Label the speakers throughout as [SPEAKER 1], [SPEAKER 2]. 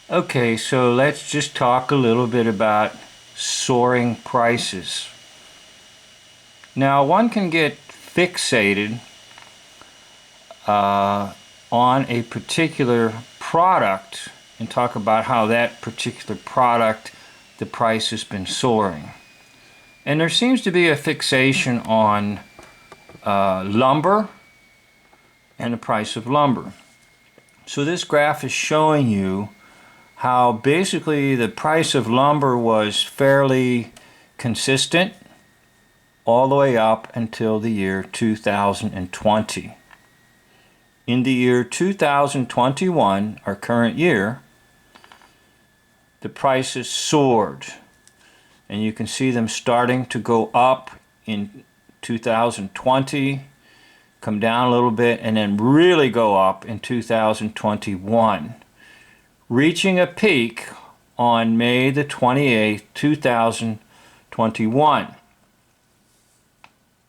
[SPEAKER 1] Okay, so let's just talk a little bit about soaring prices. Now, one can get fixated on a particular product and talk about how that particular product, the price has been soaring. And there seems to be a fixation on lumber and the price of lumber. So this graph is showing you how basically the price of lumber was fairly consistent all the way up until the year 2020. In the year 2021, our current year, the prices soared, and you can see them starting to go up in 2020, come down a little bit, and then really go up in 2021, reaching a peak on May the 28th, 2021.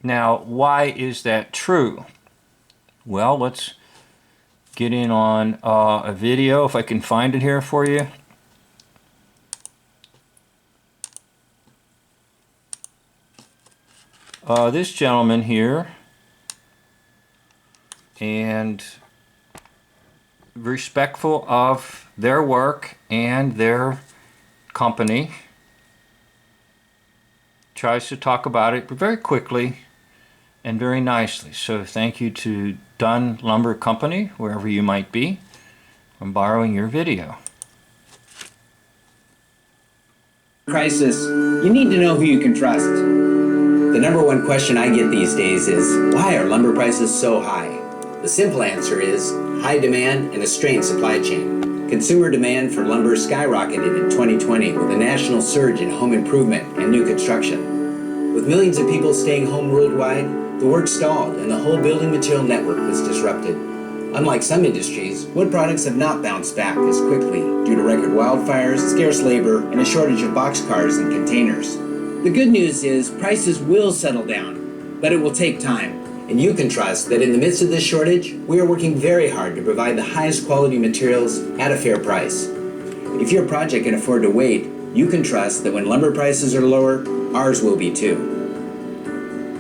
[SPEAKER 1] Now, why is that true? Well, let's get in on a video, if I can find it here for you. This gentleman here, and respectful of their work and their company, tries to talk about it very quickly and very nicely. So thank you to Dunn Lumber Company, wherever you might be. I'm borrowing your video.
[SPEAKER 2] Crisis, you need to know who you can trust. The number one question I get these days is, why are lumber prices so high? The simple answer is high demand and a strained supply chain. Consumer demand for lumber skyrocketed in 2020 with a national surge in home improvement and new construction. With millions of people staying home worldwide, the work stalled and the whole building material network was disrupted. Unlike some industries, wood products have not bounced back as quickly due to record wildfires, scarce labor, and a shortage of boxcars and containers. The good news is prices will settle down, but it will take time. And you can trust that in the midst of this shortage, we are working very hard to provide the highest quality materials at a fair price. If your project can afford to wait, you can trust that when lumber prices are lower, ours will be too.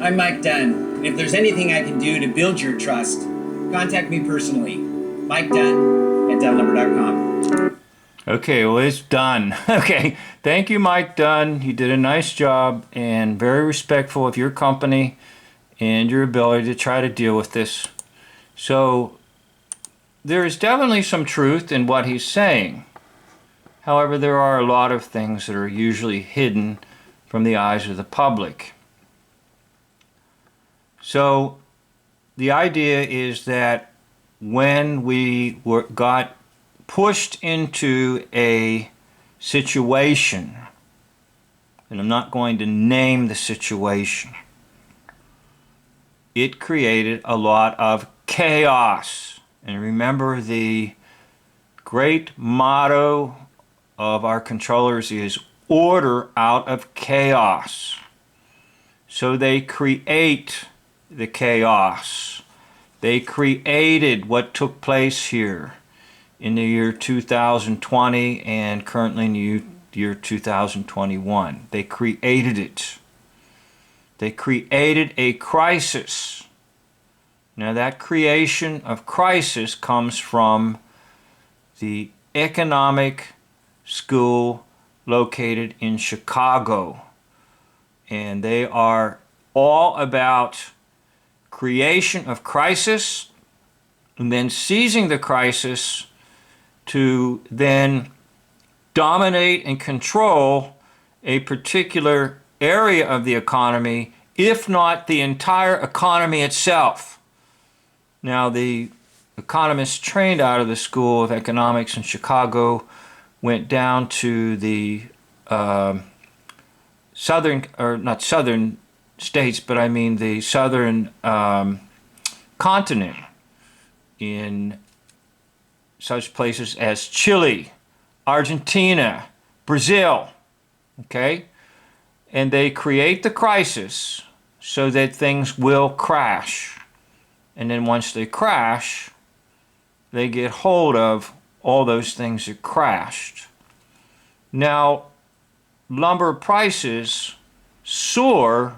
[SPEAKER 2] I'm Mike Dunn. If there's anything I can do to build your trust, contact me personally. Mike Dunn at DunnLumber.com.
[SPEAKER 1] Okay, well, it's done. Okay, thank you, Mike Dunn. You did a nice job and very respectful of your company and your ability to try to deal with this. So there is definitely some truth in what he's saying. However, there are a lot of things that are usually hidden from the eyes of the public. So the idea is that when we got pushed into a situation, and I'm not going to name the situation, it created a lot of chaos. And remember, the great motto of our controllers is order out of chaos. So they create the chaos. They created what took place here in the year 2020 and currently in the year 2021. They created it. They created a crisis. Now that creation of crisis comes from the economic school located in Chicago. And they are all about creation of crisis and then seizing the crisis to then dominate and control a particular area of the economy, if not the entire economy itself. Now, the economists trained out of the School of Economics in Chicago went down to the southern, or not southern states, but I mean the southern continent, in such places as Chile, Argentina, Brazil, okay? And they create the crisis so that things will crash. And then once they crash, they get hold of all those things have crashed. Now, lumber prices soar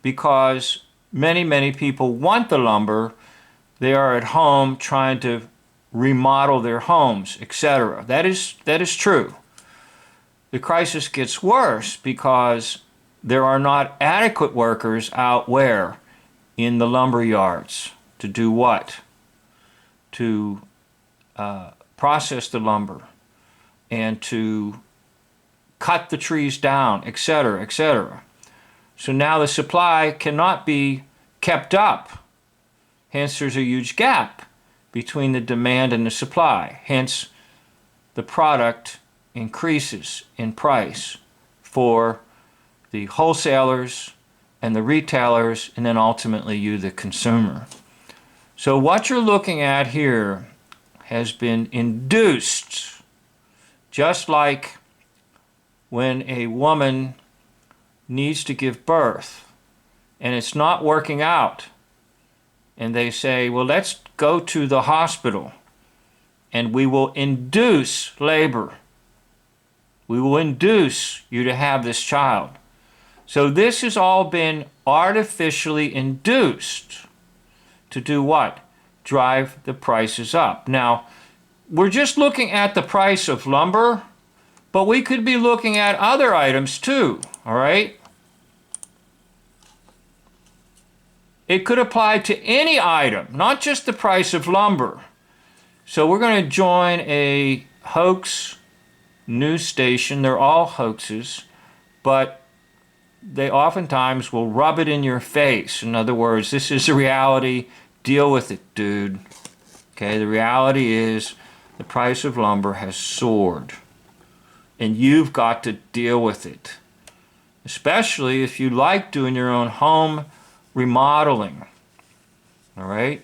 [SPEAKER 1] because many people want the lumber. They are at home trying to remodel their homes, etc. That is true. The crisis gets worse because there are not adequate workers out where? In the lumber yards. To do what? To process the lumber and to cut the trees down, etc., etc. So now the supply cannot be kept up. Hence, there's a huge gap between the demand and the supply. Hence, the product increases in price for the wholesalers and the retailers, and then ultimately you, the consumer. So what you're looking at here has been induced, just like when a woman needs to give birth and it's not working out, and they say, well, let's go to the hospital and we will induce labor. We will induce you to have this child. So this has all been artificially induced to do what? Drive the prices up. Now, we're just looking at the price of lumber, but we could be looking at other items too, all right? It could apply to any item, not just the price of lumber. So we're going to join a hoax news station. They're all hoaxes, but they oftentimes will rub it in your face. In other words, this is the reality. Deal with it, dude. Okay, the reality is the price of lumber has soared, and you've got to deal with it, especially if you like doing your own home remodeling. All right?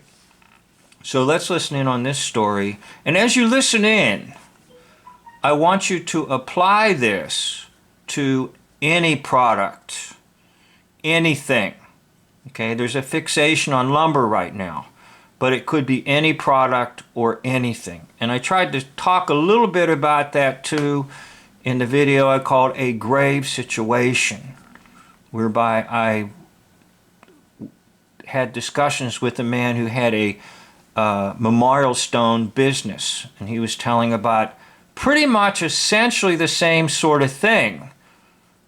[SPEAKER 1] So let's listen in on this story. And as you listen in, I want you to apply this to any product, anything. Okay? There's a fixation on lumber right now, but it could be any product or anything. And I tried to talk a little bit about that too in the video I called A Grave Situation, whereby I had discussions with a man who had a memorial stone business, and he was telling about pretty much essentially the same sort of thing,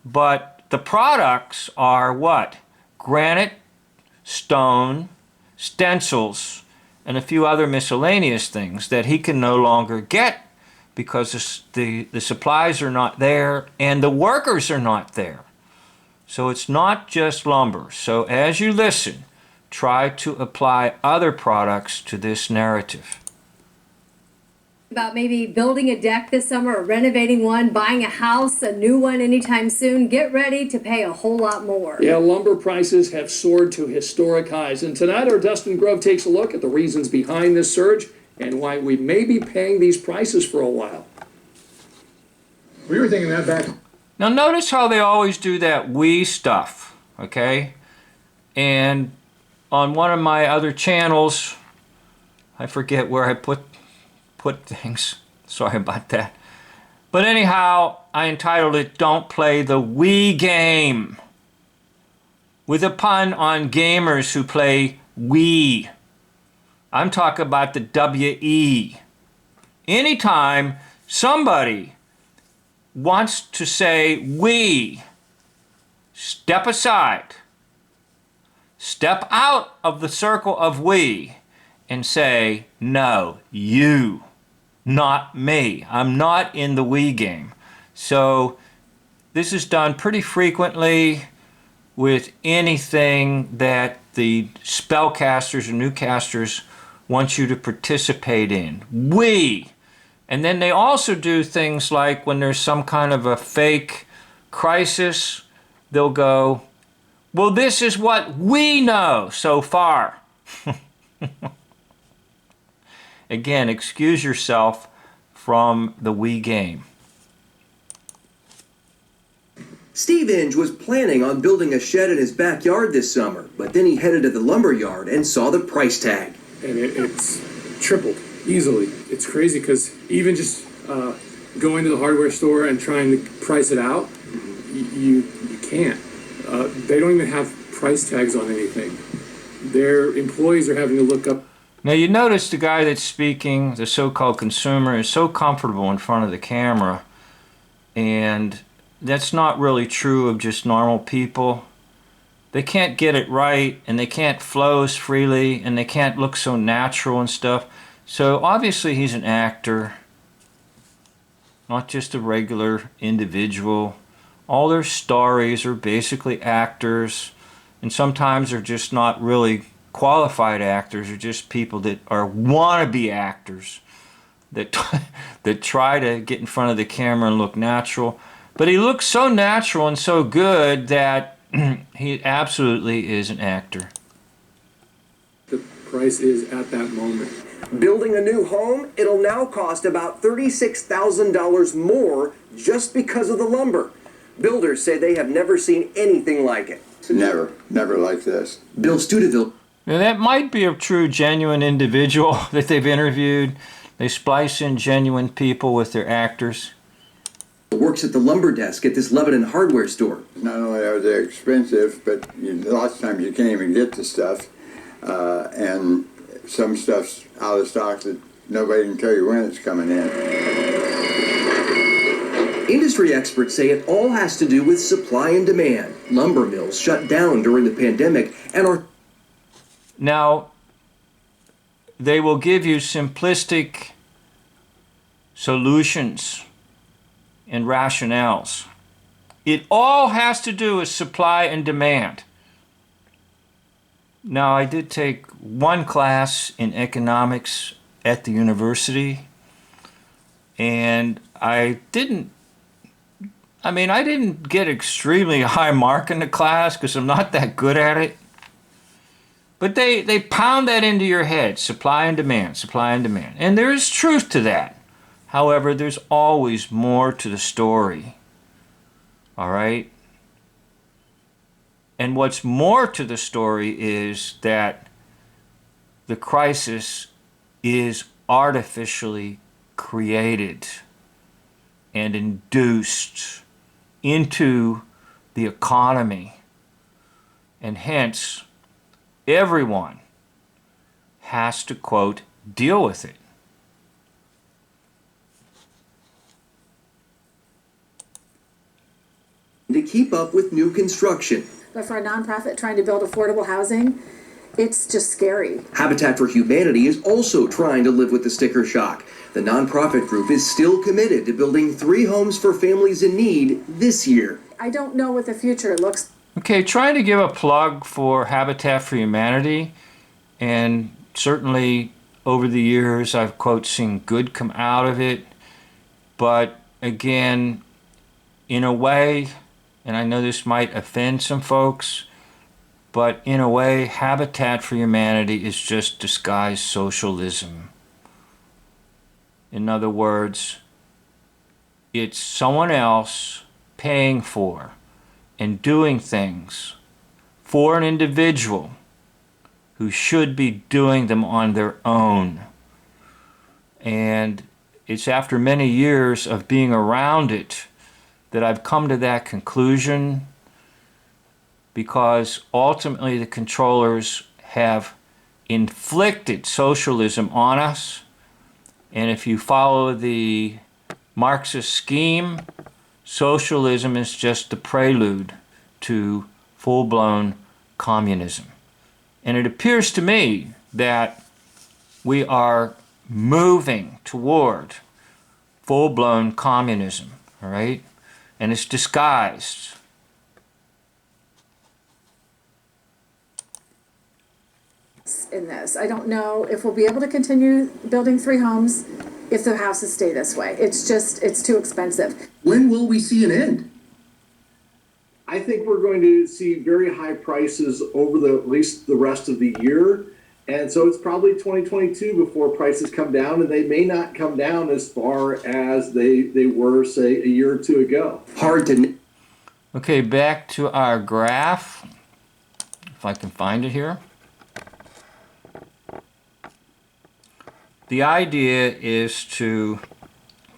[SPEAKER 1] but the products are what? Granite, stone, stencils, and a few other miscellaneous things that he can no longer get because the supplies are not there and the workers are not there. So it's not just lumber. So as you listen, try to apply other products to this narrative.
[SPEAKER 3] About maybe building a deck this summer or renovating one, buying a house, a new one anytime soon, get ready to pay a whole lot more.
[SPEAKER 4] Yeah, lumber prices have soared to historic highs. And tonight our Dustin Grove takes a look at the reasons behind this surge and why we may be paying these prices for a while.
[SPEAKER 5] We were thinking that back.
[SPEAKER 1] Now notice how they always do that we stuff, okay? And on one of my other channels, I forget where I put things. Sorry about that. But anyhow, I entitled it, Don't Play the We Game, with a pun on gamers who play Wii. I'm talking about the W-E. Anytime somebody wants to say we, step aside. Step out of the circle of we and say, no, you, not me. I'm not in the we game. So this is done pretty frequently with anything that the spellcasters or newcasters want you to participate in. We. And then they also do things like when there's some kind of a fake crisis, they'll go, well, this is what we know so far. Again, excuse yourself from the we game.
[SPEAKER 6] Steve Inge was planning on building a shed in his backyard this summer, but then he headed to the lumber yard and saw the price tag.
[SPEAKER 4] And it's tripled.
[SPEAKER 5] Easily. It's crazy because even just going to the hardware store and trying to price it out, you can't. They don't even have price tags on anything. Their employees are having to look up.
[SPEAKER 1] Now you notice the guy that's speaking, the so-called consumer, is so comfortable in front of the camera, and that's not really true of just normal people. They can't get it right, and they can't flow as freely, and they can't look so natural and stuff. So obviously he's an actor, not just a regular individual. All their stories are basically actors, and sometimes they're just not really qualified actors. They're just people that are wannabe actors that that try to get in front of the camera and look natural. But he looks so natural and so good that he absolutely is an actor.
[SPEAKER 5] The price is at that moment.
[SPEAKER 6] Building a new home, it'll now cost about $36,000 more just because of the lumber. Builders say they have never seen anything like it.
[SPEAKER 7] Never like this.
[SPEAKER 6] Bill Studeville
[SPEAKER 1] Now that might be a true, genuine individual that they've interviewed. They splice in genuine people with their actors.
[SPEAKER 6] works at the lumber desk at this Lebanon hardware store.
[SPEAKER 7] Not only are they expensive, but lots of times you can't even get the stuff. And some stuff's out of stock that nobody can tell you when it's coming in.
[SPEAKER 6] Industry experts say it all has to do with supply and demand. Lumber mills shut down during the pandemic and are...
[SPEAKER 1] Now, they will give you simplistic solutions and rationales. It all has to do with supply and demand. Now, I did take one class in economics at the university, and I didn't get extremely high mark in the class because I'm not that good at it. But they pound that into your head, supply and demand, supply and demand. And there is truth to that. However, there's always more to the story. All right? And what's more to the story is that the crisis is artificially created and induced into the economy. And hence, everyone has to, quote, deal with it.
[SPEAKER 6] to keep up with new construction.
[SPEAKER 8] But for a nonprofit trying to build affordable housing, it's just scary.
[SPEAKER 6] Habitat for Humanity is also trying to live with the sticker shock. The nonprofit group is still committed to building 3 homes for families in need this year.
[SPEAKER 8] I don't know what the future looks like.
[SPEAKER 1] Okay, trying to give a plug for Habitat for Humanity, and certainly over the years I've, quote, seen good come out of it, but again, in a way, and I know this might offend some folks, but in a way, Habitat for Humanity is just disguised socialism. In other words, it's someone else paying for and doing things for an individual who should be doing them on their own. And it's after many years of being around it that I've come to that conclusion, because ultimately the controllers have inflicted socialism on us. And if you follow the Marxist scheme, socialism is just the prelude to full-blown communism. And it appears to me that we are moving toward full-blown communism, all right? And it's disguised.
[SPEAKER 8] In this, I don't know if we'll be able to continue building 3 homes if the houses stay this way. It's too expensive.
[SPEAKER 6] When will we see an end?
[SPEAKER 5] I think we're going to see very high prices over at least the rest of the year. And so it's probably 2022 before prices come down, and they may not come down as far as they were, say, a year or two ago.
[SPEAKER 6] Hard to...
[SPEAKER 1] Okay, back to our graph, if I can find it here. the idea is to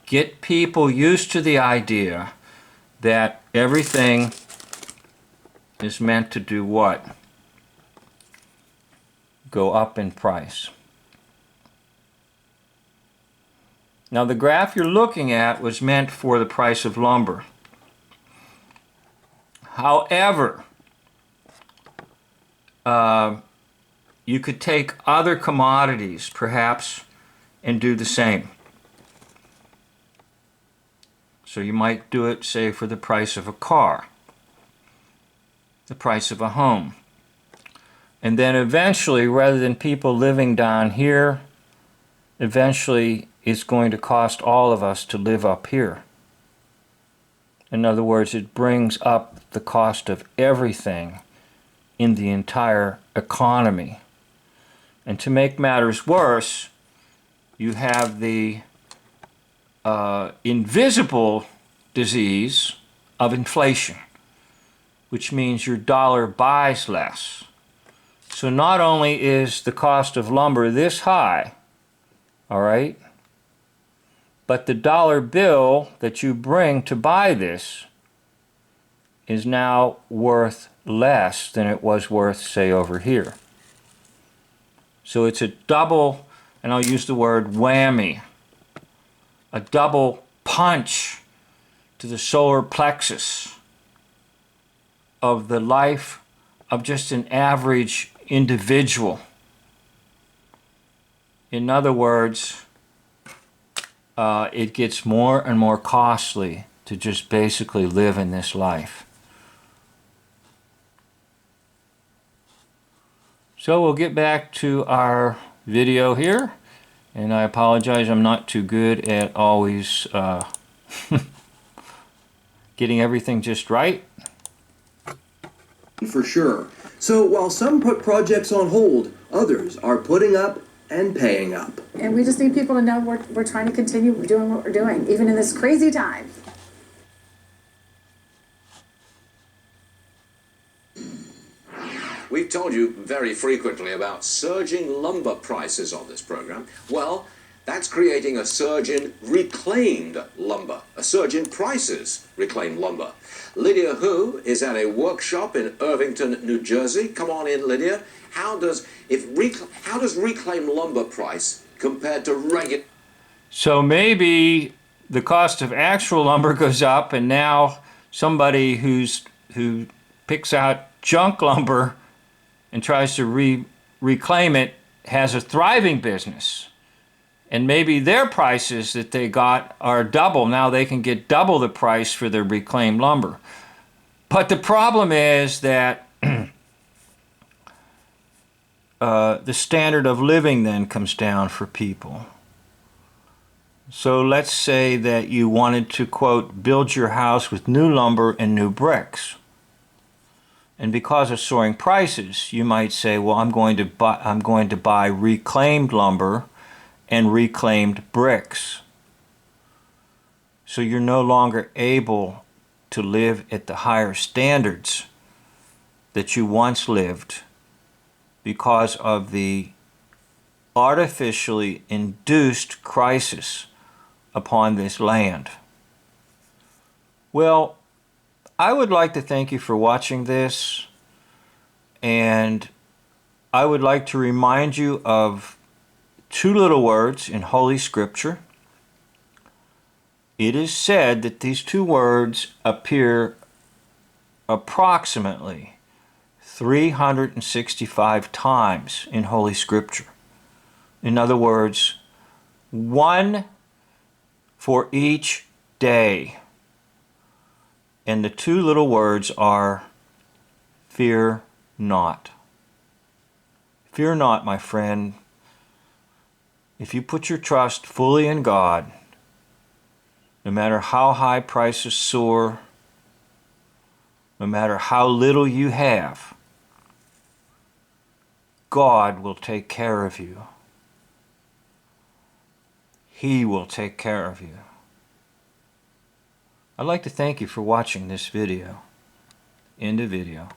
[SPEAKER 1] get people used to the idea that everything is meant to do what? Go up in price. Now the graph you're looking at was meant for the price of lumber. However, you could take other commodities, perhaps, and do the same. So you might do it, say, for the price of a car, the price of a home. And then eventually, rather than people living down here, eventually it's going to cost all of us to live up here. In other words, it brings up the cost of everything in the entire economy. And to make matters worse, you have the invisible disease of inflation, which means your dollar buys less. So not only is the cost of lumber this high, all right, but the dollar bill that you bring to buy this is now worth less than it was worth, say, over here. So it's a double, and I'll use the word whammy, a double punch to the solar plexus of the life of just an average individual. In other words, it gets more and more costly to just basically live in this life. So we'll get back to our video here, and I apologize, I'm not too good at always getting everything just right.
[SPEAKER 6] For sure. So while some put projects on hold, others are putting up and paying up.
[SPEAKER 8] And we just need people to know we're trying to continue doing what we're doing, even in this crazy time.
[SPEAKER 9] We've told you very frequently about surging lumber prices on this program. Well, that's creating a surge in reclaimed lumber, a surge in prices reclaimed lumber. Lydia Hu is at a workshop in Irvington, New Jersey. Come on in, Lydia. How does reclaimed lumber price compared to regular?
[SPEAKER 1] So maybe the cost of actual lumber goes up, and now somebody who picks out junk lumber and tries to reclaim it has a thriving business. And maybe their prices that they got are double. Now they can get double the price for their reclaimed lumber. But the problem is that the standard of living then comes down for people. So let's say that you wanted to, quote, build your house with new lumber and new bricks. And because of soaring prices, you might say, well, I'm going to buy reclaimed lumber and reclaimed bricks. So you're no longer able to live at the higher standards that you once lived because of the artificially induced crisis upon this land. Well, I would like to thank you for watching this, and I would like to remind you of two little words in Holy Scripture. It is said that these two words appear approximately 365 times in Holy Scripture. In other words, one for each day. And the two little words are, fear not. Fear not, my friend. If you put your trust fully in God, no matter how high prices soar, no matter how little you have, God will take care of you. He will take care of you. I'd like to thank you for watching this video. End of video.